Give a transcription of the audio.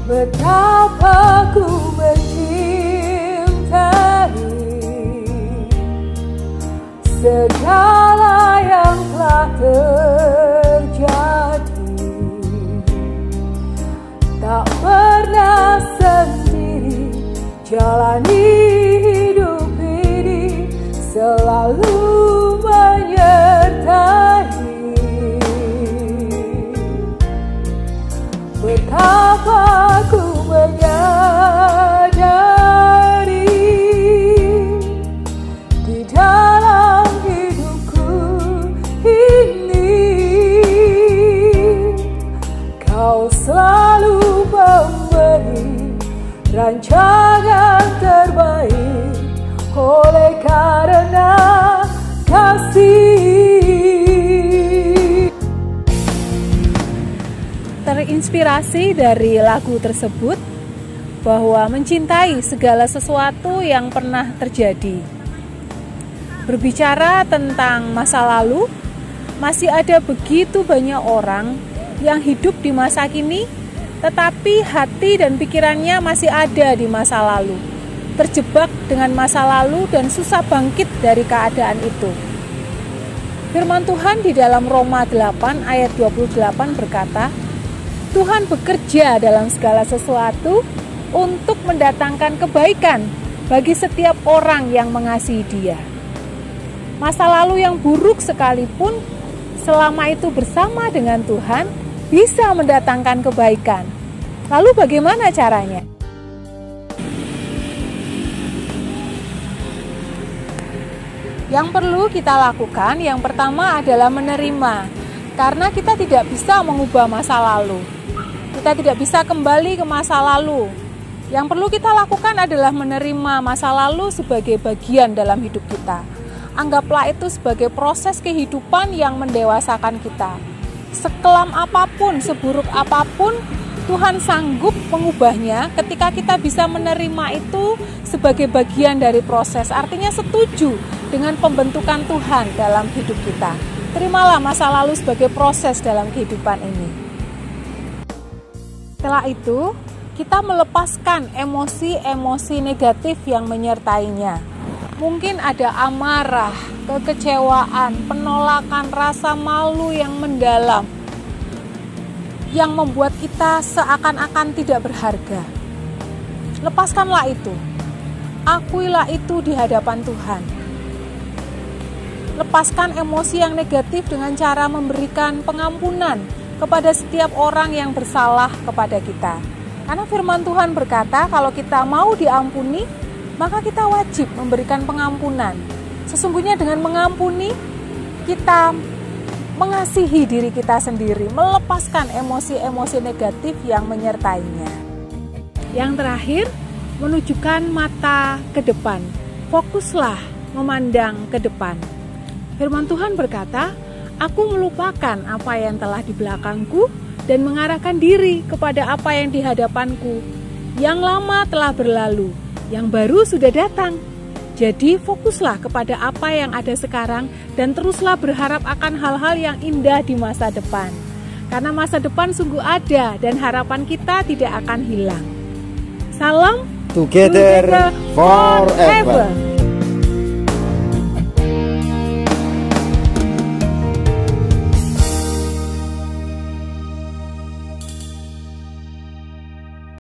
Betapa ku mencintai segala yang telah terjadi. Tak pernah sendiri jalani hidup ini, selalu menyertai. Betapa ku menyadari di dalam hidupku ini, Kau selalu memberi rancangan terbaik oleh karena kasih. Terinspirasi dari lagu tersebut bahwa mencintai segala sesuatu yang pernah terjadi. Berbicara tentang masa lalu, masih ada begitu banyak orang yang hidup di masa kini, tetapi hati dan pikirannya masih ada di masa lalu, terjebak dengan masa lalu dan susah bangkit dari keadaan itu. Firman Tuhan di dalam Roma 8 ayat 28 berkata, Tuhan bekerja dalam segala sesuatu untuk mendatangkan kebaikan bagi setiap orang yang mengasihi Dia. Masa lalu yang buruk sekalipun, selama itu bersama dengan Tuhan, bisa mendatangkan kebaikan. Lalu bagaimana caranya? Yang perlu kita lakukan, yang pertama adalah menerima, karena kita tidak bisa mengubah masa lalu. Kita tidak bisa kembali ke masa lalu. Yang perlu kita lakukan adalah menerima masa lalu sebagai bagian dalam hidup kita. Anggaplah itu sebagai proses kehidupan yang mendewasakan kita. Sekelam apapun, seburuk apapun, Tuhan sanggup mengubahnya ketika kita bisa menerima itu sebagai bagian dari proses. Artinya setuju dengan pembentukan Tuhan dalam hidup kita. Terimalah masa lalu sebagai proses dalam kehidupan ini. Setelah itu, kita melepaskan emosi-emosi negatif yang menyertainya. Mungkin ada amarah, kekecewaan, penolakan, rasa malu yang mendalam, yang membuat kita seakan-akan tidak berharga. Lepaskanlah itu. Akuilah itu di hadapan Tuhan. Lepaskan emosi yang negatif dengan cara memberikan pengampunan kepada setiap orang yang bersalah kepada kita. Karena firman Tuhan berkata, kalau kita mau diampuni, maka kita wajib memberikan pengampunan. Sesungguhnya dengan mengampuni, kita mengasihi diri kita sendiri, melepaskan emosi-emosi negatif yang menyertainya. Yang terakhir, menunjukkan mata ke depan. Fokuslah memandang ke depan. Firman Tuhan berkata, Aku melupakan apa yang telah di belakangku dan mengarahkan diri kepada apa yang di hadapanku. Yang lama telah berlalu, yang baru sudah datang. Jadi fokuslah kepada apa yang ada sekarang dan teruslah berharap akan hal-hal yang indah di masa depan. Karena masa depan sungguh ada dan harapan kita tidak akan hilang. Salam Together forever.